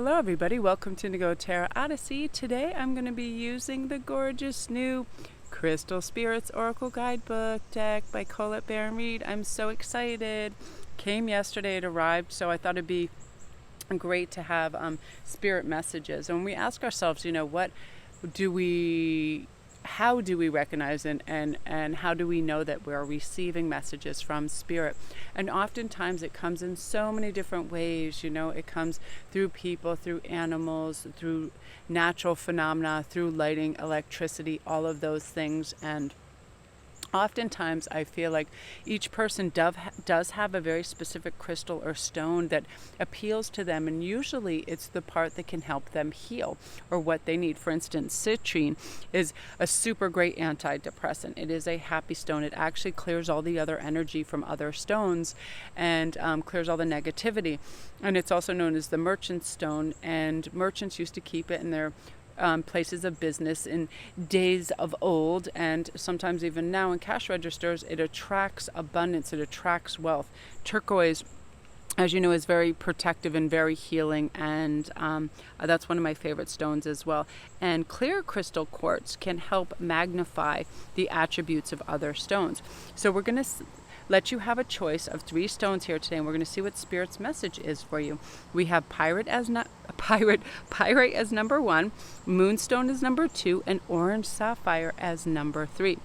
Hello everybody, welcome to Indigo Tarot Odyssey. Today I'm going to be using the gorgeous new Crystal Spirits Oracle Guidebook deck by Colette Baron Reed. I'm so excited. Came yesterday, it arrived, so I thought it'd be great to have spirit messages. And when we ask ourselves, what how do we recognize and how do we know that we're receiving messages from spirit? And oftentimes it comes in so many different ways. It comes through people, through animals, through natural phenomena, through lighting, electricity, all of those things. And oftentimes I feel like each person does have a very specific crystal or stone that appeals to them, and usually it's the part that can help them heal or what they need. For instance, citrine is a super great antidepressant. It is a happy stone. It actually clears all the other energy from other stones and clears all the negativity. And it's also known as the merchant stone, and merchants used to keep it in their places of business in days of old, and sometimes even now in cash registers. It attracts abundance, it attracts wealth. Turquoise, as you know, is very protective and very healing, and that's one of my favorite stones as well. And clear crystal quartz can help magnify the attributes of other stones. So we're going to let you have a choice of 3 stones here today, and we're going to see what Spirit's message is for you. We have Pyrite as number 1, Moonstone as number 2, and Orange Sapphire as number 3.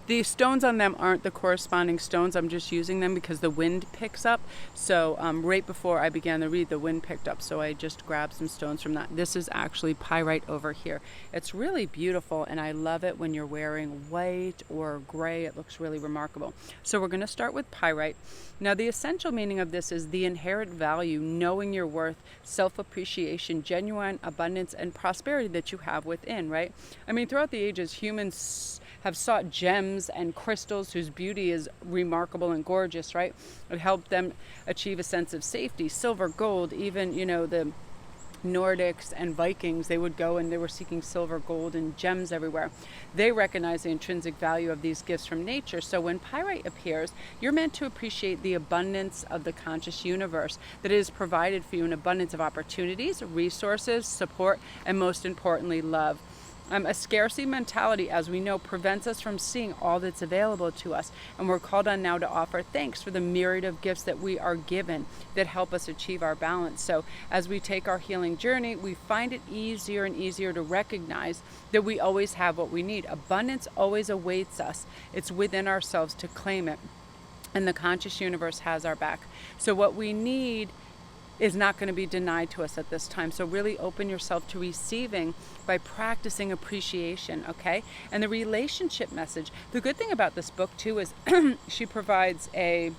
The stones on them aren't the corresponding stones. I'm just using them because the wind picks up. So right before I began to read, the wind picked up. So I just grabbed some stones from that. This is actually pyrite over here. It's really beautiful, and I love it when you're wearing white or gray. It looks really remarkable. So we're going to start with pyrite. Now, the essential meaning of this is the inherent value, knowing your worth, self-appreciation, genuine abundance, and prosperity that you have within, right? I mean, throughout the ages, humans have sought gems and crystals whose beauty is remarkable and gorgeous, right? It helped them achieve a sense of safety. Silver, gold, even, the Nordics and Vikings, they would go and they were seeking silver, gold, and gems everywhere. They recognize the intrinsic value of these gifts from nature. So when pyrite appears, you're meant to appreciate the abundance of the conscious universe that is provided for you, an abundance of opportunities, resources, support, and most importantly, love. A scarcity mentality, as we know, prevents us from seeing all that's available to us. And we're called on now to offer thanks for the myriad of gifts that we are given that help us achieve our balance. So as we take our healing journey, we find it easier and easier to recognize that we always have what we need. Abundance always awaits us. It's within ourselves to claim it. And the conscious universe has our back. So what we need is not going to be denied to us at this time. So really open yourself to receiving by practicing appreciation, okay? And the relationship message. The good thing about this book too is she provides a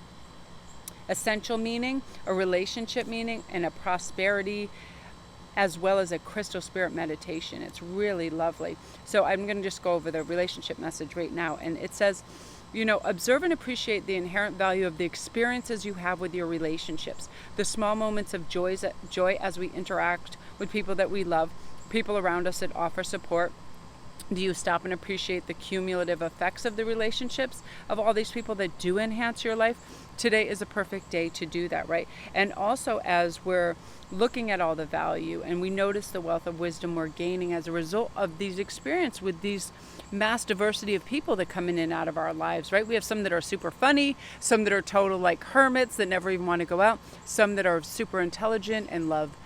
essential meaning, a relationship meaning, and a prosperity, as well as a crystal spirit meditation. It's really lovely. So I'm going to just go over the relationship message right now. And it says, observe and appreciate the inherent value of the experiences you have with your relationships, the small moments of joy as we interact with people that we love, people around us that offer support. Do you stop and appreciate the cumulative effects of the relationships of all these people that do enhance your life? Today is a perfect day to do that, right? And also, as we're looking at all the value and we notice the wealth of wisdom we're gaining as a result of these experiences with these mass diversity of people that come in and out of our lives, right? We have some that are super funny, some that are total like hermits that never even want to go out, some that are super intelligent and love,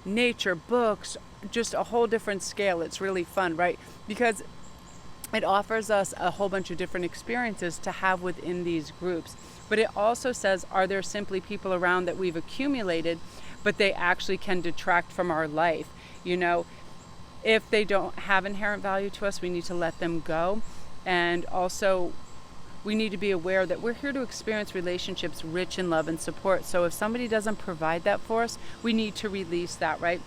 nature, books, just a whole different scale. It's really fun, right? Because it offers us a whole bunch of different experiences to have within these groups. But it also says, are there simply people around that we've accumulated, but they actually can detract from our life? If they don't have inherent value to us, we need to let them go. And also, we need to be aware that we're here to experience relationships rich in love and support. So if somebody doesn't provide that for us, we need to release that, right?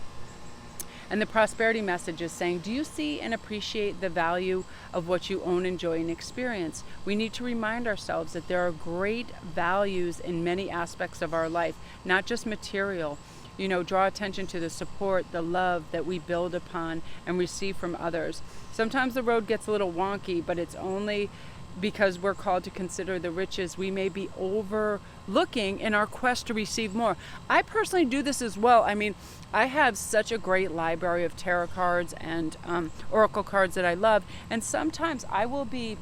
And the prosperity message is saying, do you see and appreciate the value of what you own, enjoy, and experience? We need to remind ourselves that there are great values in many aspects of our life, not just material. Draw attention to the support, the love that we build upon and receive from others. Sometimes the road gets a little wonky, but it's only because we're called to consider the riches we may be overlooking in our quest to receive more. I personally do this as well. I mean, I have such a great library of tarot cards and oracle cards that I love, and sometimes I will be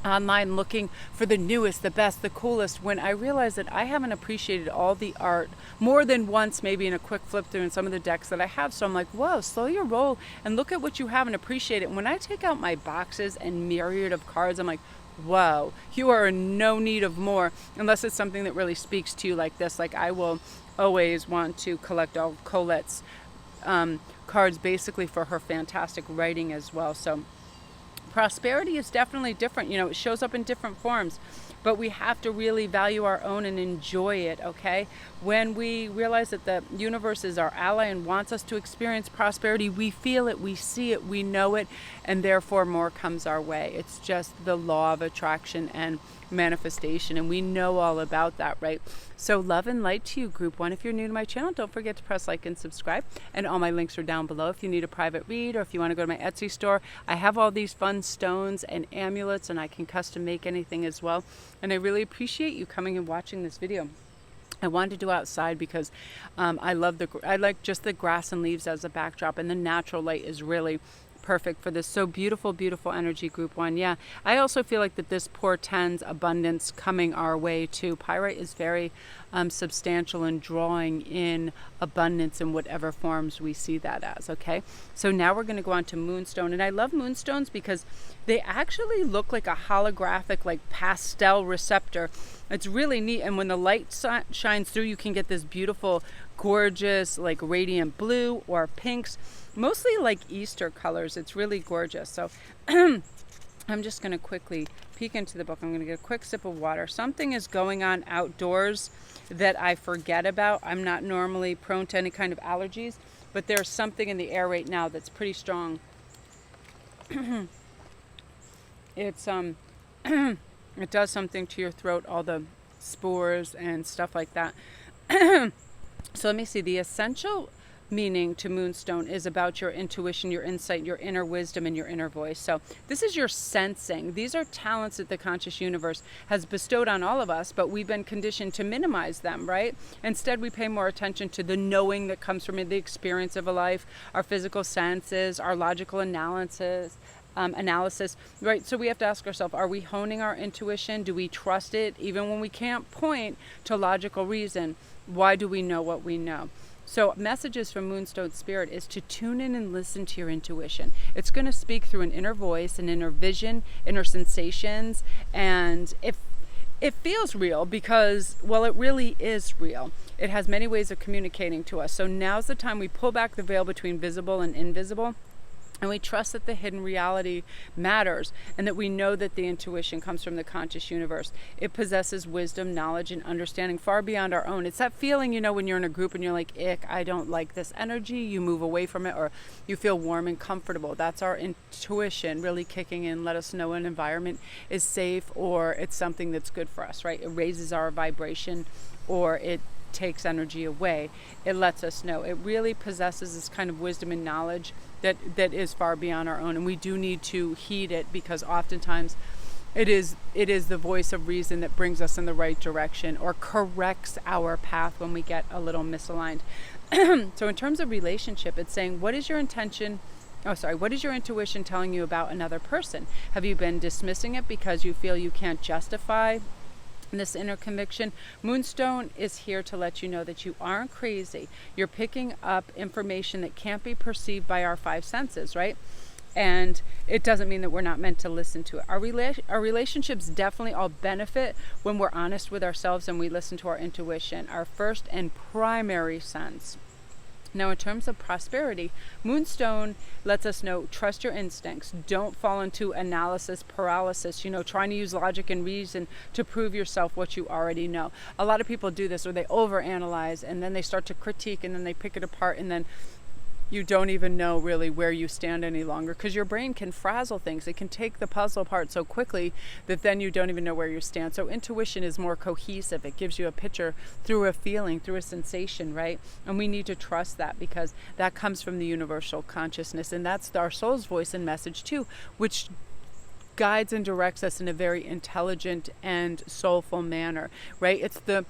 online looking for the newest, the best, the coolest, when I realize that I haven't appreciated all the art more than once, maybe in a quick flip through in some of the decks that I have. So I'm like, whoa, slow your roll and look at what you have and appreciate it. And when I take out my boxes and myriad of cards, I'm like, whoa, you are in no need of more, unless it's something that really speaks to you like this. Like, I will always want to collect all Colette's cards, basically for her fantastic writing as well. So prosperity is definitely different. You know, it shows up in different forms, but we have to really value our own and enjoy it, okay? When we realize that the universe is our ally and wants us to experience prosperity, we feel it, we see it, we know it, and therefore more comes our way. It's just the law of attraction and manifestation, and we know all about that, right? So love and light to you, group one. If you're new to my channel, don't forget to press like and subscribe, and all my links are down below. If you need a private read, or if you want to go to my Etsy store, I have all these fun stones and amulets, and I can custom make anything as well. And I really appreciate you coming and watching this video. I wanted to do outside because I like just the grass and leaves as a backdrop, and the natural light is really perfect for this. So beautiful, beautiful energy, group one. Yeah, I also feel like that this portends abundance coming our way too. Pyrite is very substantial in drawing in abundance in whatever forms we see that as, okay? So now we're going to go on to Moonstone, and I love Moonstones because they actually look like a holographic, like pastel receptor. It's really neat, and when the light shines through, you can get this beautiful, gorgeous, like radiant blue or pinks, mostly like Easter colors. It's really gorgeous. So I'm just going to quickly peek into the book. I'm going to get a quick sip of water. Something is going on outdoors that I forget about. I'm not normally prone to any kind of allergies, but there's something in the air right now that's pretty strong. It's it does something to your throat, all the spores and stuff like that. So let me see. The essential meaning to Moonstone is about your intuition, your insight, your inner wisdom, and your inner voice. So this is your sensing. These are talents that the conscious universe has bestowed on all of us, but we've been conditioned to minimize them, right? Instead, we pay more attention to the knowing that comes from the experience of a life, our physical senses, our logical analysis, right? So we have to ask ourselves, are we honing our intuition? Do we trust it even when we can't point to logical reason? Why do we know what we know? So messages from Moonstone Spirit is to tune in and listen to your intuition. It's going to speak through an inner voice, an inner vision, inner sensations, and it feels real because, well, it really is real. It has many ways of communicating to us. So now's the time we pull back the veil between visible and invisible, and we trust that the hidden reality matters, and that we know that the intuition comes from the conscious universe. It possesses wisdom, knowledge, and understanding far beyond our own. It's that feeling, you know, when you're in a group and you're like, ick, I don't like this energy. You move away from it, or you feel warm and comfortable. That's our intuition really kicking in. Let us know an environment is safe, or it's something that's good for us, right? It raises our vibration, or it takes energy away. It lets us know. It really possesses this kind of wisdom and knowledge that is far beyond our own, and we do need to heed it, because oftentimes it is the voice of reason that brings us in the right direction or corrects our path when we get a little misaligned. So in terms of relationship, it's saying, what is your intention? What is your intuition telling you about another person? Have you been dismissing it because you feel you can't justify this inner conviction? Moonstone is here to let you know that you aren't crazy. You're picking up information that can't be perceived by our five senses, right? And it doesn't mean that we're not meant to listen to it. Our relationships definitely all benefit when we're honest with ourselves and we listen to our intuition, our first and primary sense. Now, in terms of prosperity, Moonstone lets us know, trust your instincts. Don't fall into analysis paralysis, trying to use logic and reason to prove yourself what you already know. A lot of people do this, or they overanalyze, and then they start to critique, and then they pick it apart, and then you don't even know really where you stand any longer, because your brain can frazzle things. It can take the puzzle apart so quickly that then you don't even know where you stand. So intuition is more cohesive. It gives you a picture through a feeling, through a sensation, right? And we need to trust that, because that comes from the universal consciousness, and that's our soul's voice and message too, which guides and directs us in a very intelligent and soulful manner, right? It's the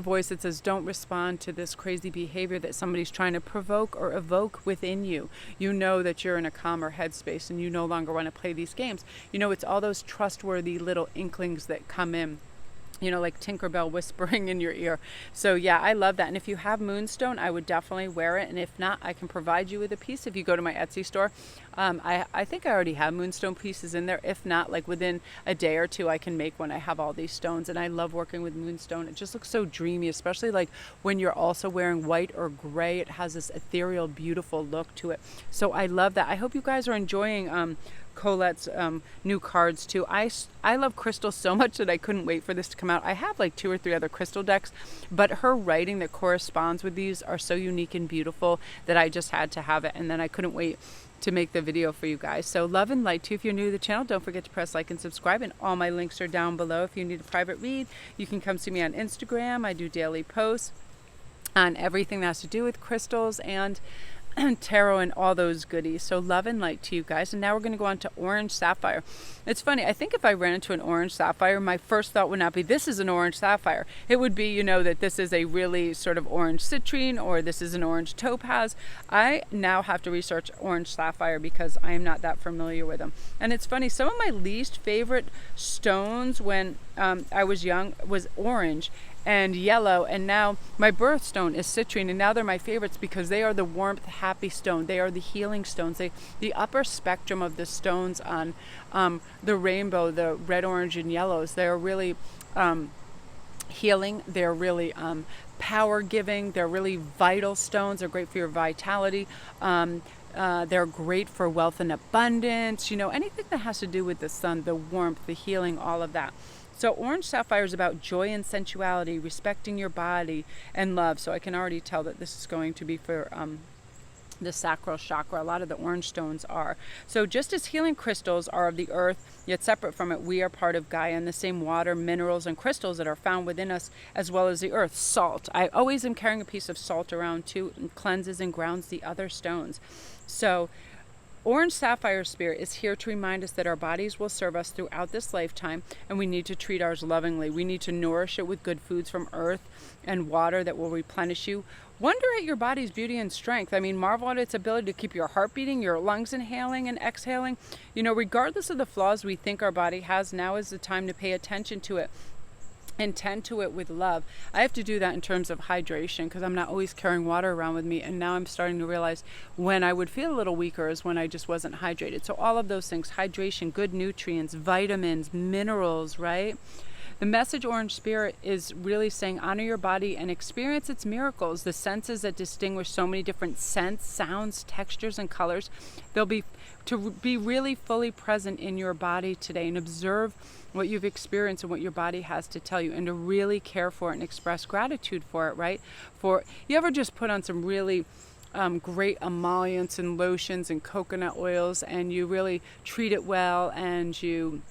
voice that says, don't respond to this crazy behavior that somebody's trying to provoke or evoke within you. You know that you're in a calmer headspace and you no longer want to play these games. You know, it's all those trustworthy little inklings that come in, you know, like Tinkerbell whispering in your ear. So yeah, I love that. And if you have Moonstone, I would definitely wear it. And if not, I can provide you with a piece if you go to my Etsy store. I think I already have Moonstone pieces in there. If not, like within a day or two, I can make one. I have all these stones and I love working with Moonstone. It just looks so dreamy, especially like when you're also wearing white or gray. It has this ethereal, beautiful look to it. So I love that. I hope you guys are enjoying Colette's new cards too. I love crystals so much that I couldn't wait for this to come out. I have like 2 or 3 other crystal decks, but her writing that corresponds with these are so unique and beautiful that I just had to have it, and then I couldn't wait to make the video for you guys. So love and light to you. If you're new to the channel, don't forget to press like and subscribe, and all my links are down below. If you need a private read, you can come see me on Instagram. I do daily posts on everything that has to do with crystals and tarot and all those goodies. So love and light to you guys. And now we're going to go on to orange sapphire. It's funny, I think if I ran into an orange sapphire, my first thought would not be this is an orange sapphire. It would be, you know, that this is a really sort of orange citrine, or this is an orange topaz. I now have to research orange sapphire because I am not that familiar with them. And it's funny, some of my least favorite stones when I was young was orange and yellow, and now my birthstone is citrine, and now they're my favorites because they are the warmth, happy stone. They are the healing stones. The upper spectrum of the stones on the rainbow, the red, orange, and yellows, they're really healing. They're really power giving. They're really vital stones. They're great for your vitality. They're great for wealth and abundance. You know, anything that has to do with the sun, the warmth, the healing, all of that. So orange sapphire is about joy and sensuality, respecting your body and love. So I can already tell that this is going to be for the sacral chakra. A lot of the orange stones are. So just as healing crystals are of the earth, yet separate from it, we are part of Gaia, and the same water, minerals, and crystals that are found within us, as well as the earth. Salt. I always am carrying a piece of salt around too, and cleanses and grounds the other stones. So orange sapphire spirit is here to remind us that our bodies will serve us throughout this lifetime, and we need to treat ours lovingly. We need to nourish it with good foods from earth and water that will replenish you. Wonder at your body's beauty and strength. I mean, marvel at its ability to keep your heart beating, your lungs inhaling and exhaling. You know, regardless of the flaws we think our body has, now is the time to pay attention to it and tend to it with love. I have to do that in terms of hydration because I'm not always carrying water around with me, and now I'm starting to realize when I would feel a little weaker is when I just wasn't hydrated. So all of those things, hydration, good nutrients, vitamins, minerals, right? The message orange spirit is really saying honor your body and experience its miracles. The senses that distinguish so many different scents, sounds, textures, and colors, they'll be to be really fully present in your body today and observe what you've experienced and what your body has to tell you, and to really care for it and express gratitude for it, right? For you ever just put on some really great emollients and lotions and coconut oils, and you really treat it well, and you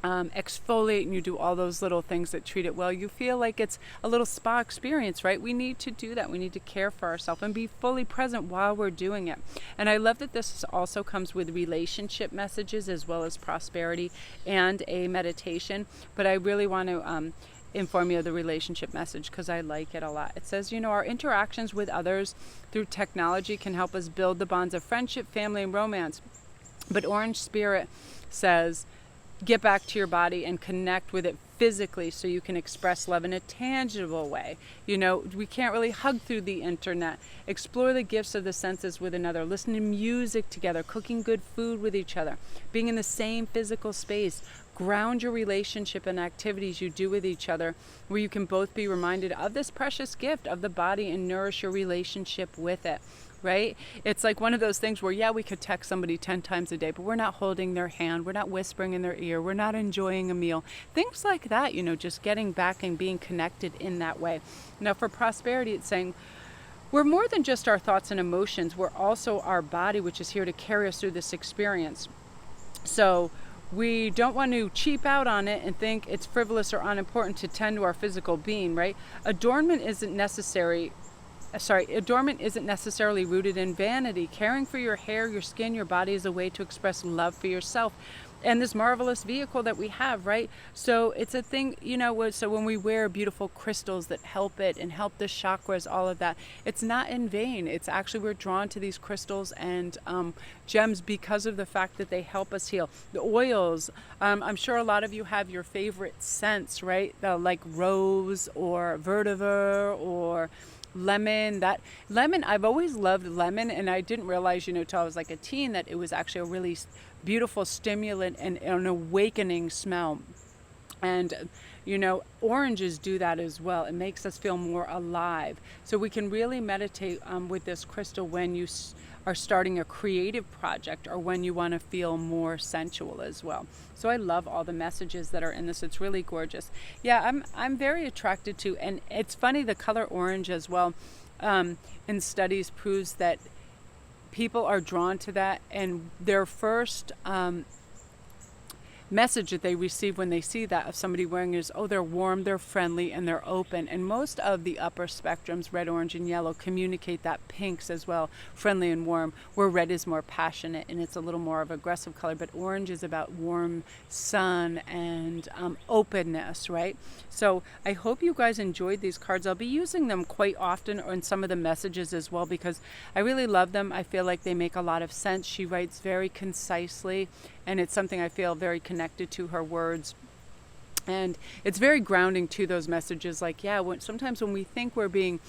exfoliate, and you do all those little things that treat it well, you feel like it's a little spa experience, right? We need to do that. We need to care for ourselves and be fully present while we're doing it. And I love that this also comes with relationship messages as well as prosperity and a meditation. But I really want to inform you of the relationship message because I like it a lot. It says, you know, our interactions with others through technology can help us build the bonds of friendship, family, and romance. But orange spirit says, get back to your body and connect with it physically so you can express love in a tangible way. You know, we can't really hug through the internet. Explore the gifts of the senses with another. Listen to music together, cooking good food with each other, being in the same physical space. Ground your relationship and activities you do with each other where you can both be reminded of this precious gift of the body and nourish your relationship with it. Right? It's like one of those things where, yeah, we could text somebody 10 times a day, but we're not holding their hand. We're not whispering in their ear. We're not enjoying a meal. Things like that, you know, just getting back and being connected in that way. Now, for prosperity, it's saying we're more than just our thoughts and emotions. We're also our body, which is here to carry us through this experience. So we don't want to cheap out on it and think it's frivolous or unimportant to tend to our physical being, right? Adornment isn't necessarily rooted in vanity. Caring for your hair, your skin, your body is a way to express love for yourself. and this marvelous vehicle that we have, right? So it's a thing, so when we wear beautiful crystals that help it and help the chakras, all of that, it's not in vain. It's actually, we're drawn to these crystals and gems because of the fact that they help us heal. The oils, I'm sure a lot of you have your favorite scents, right? Like rose or vetiver or lemon. That lemon, I've always loved lemon, and I didn't realize, till I was like a teen, that it was actually a really beautiful stimulant and an awakening smell. And oranges do that as well. It makes us feel more alive. So we can really meditate with this crystal when you are starting a creative project or when you want to feel more sensual as well. So I love all the messages that are in this. It's really gorgeous. Yeah, I'm very attracted to, and it's funny, the color orange as well, in studies proves that people are drawn to that, and their first message that they receive when they see that of somebody wearing it is, oh, they're warm, they're friendly, and they're open. And most of the upper spectrums, red, orange, and yellow, communicate that. Pinks as well, friendly and warm, where red is more passionate and it's a little more of aggressive color, but orange is about warm sun and openness, right? So I hope you guys enjoyed these cards. I'll be using them quite often in some of the messages as well, because I really love them. I feel like they make a lot of sense. She writes very concisely, and it's something I feel very connected to, her words. And it's very grounding to those messages. Like, yeah, sometimes when we think we're being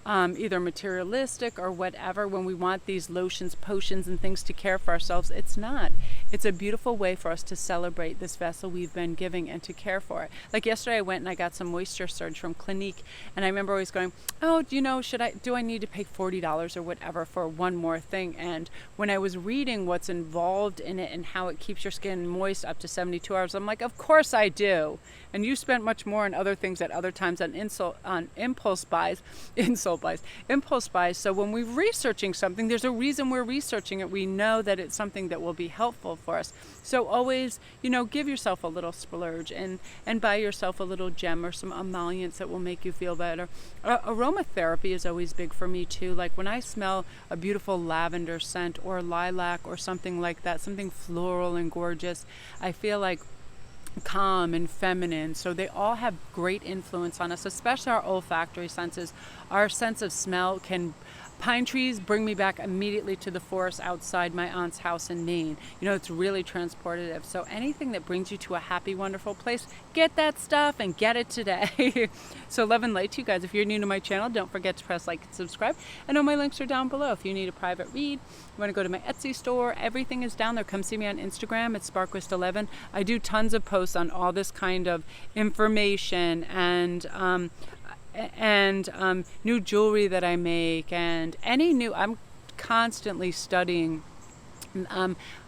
either materialistic or whatever, when we want these lotions, potions, and things to care for ourselves, it's not. It's a beautiful way for us to celebrate this vessel we've been giving and to care for it. Like yesterday I went and I got some moisture surge from Clinique, and I remember always going, oh, do I need to pay $40 or whatever for one more thing? And when I was reading what's involved in it and how it keeps your skin moist up to 72 hours, I'm like, of course I do. And you spent much more on other things at other times on impulse buys. So when we're researching something, there's a reason we're researching it. We know that it's something that will be helpful for us. So always, give yourself a little splurge and buy yourself a little gem or some emollients that will make you feel better. Aromatherapy is always big for me too. Like when I smell a beautiful lavender scent or lilac or something like that, something floral and gorgeous, I feel like calm and feminine. So they all have great influence on us, especially our olfactory senses. Our sense of smell pine trees bring me back immediately to the forest outside my aunt's house in Maine. It's really transportative. So anything that brings you to a happy, wonderful place, get that stuff and get it today. So love and light to you guys. If you're new to my channel, don't forget to press like and subscribe. And all my links are down below. If you need a private read, you want to go to my Etsy store, everything is down there. Come see me on Instagram at Sparquist11. I do tons of posts on all this kind of information and new jewelry that I make, and I'm constantly studying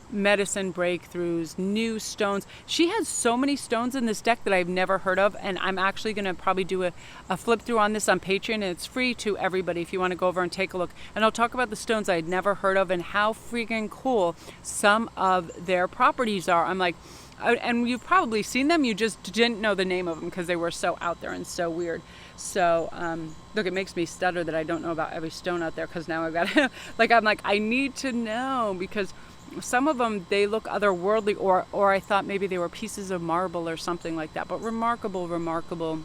medicine breakthroughs, new stones. She has so many stones in this deck that I've never heard of, and I'm actually going to probably do a flip through on this on Patreon, and it's free to everybody if you want to go over and take a look. And I'll talk about the stones I'd never heard of and how freaking cool some of their properties are. I'm like, and you've probably seen them, you just didn't know the name of them because they were so out there and so weird. So look, it makes me stutter that I don't know about every stone out there, because now I've got I'm like, I need to know, because some of them, they look otherworldly, or I thought maybe they were pieces of marble or something like that. But remarkable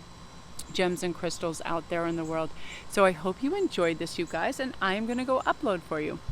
gems and crystals out there in the world. So I hope you enjoyed this, you guys, and I am going to go upload for you.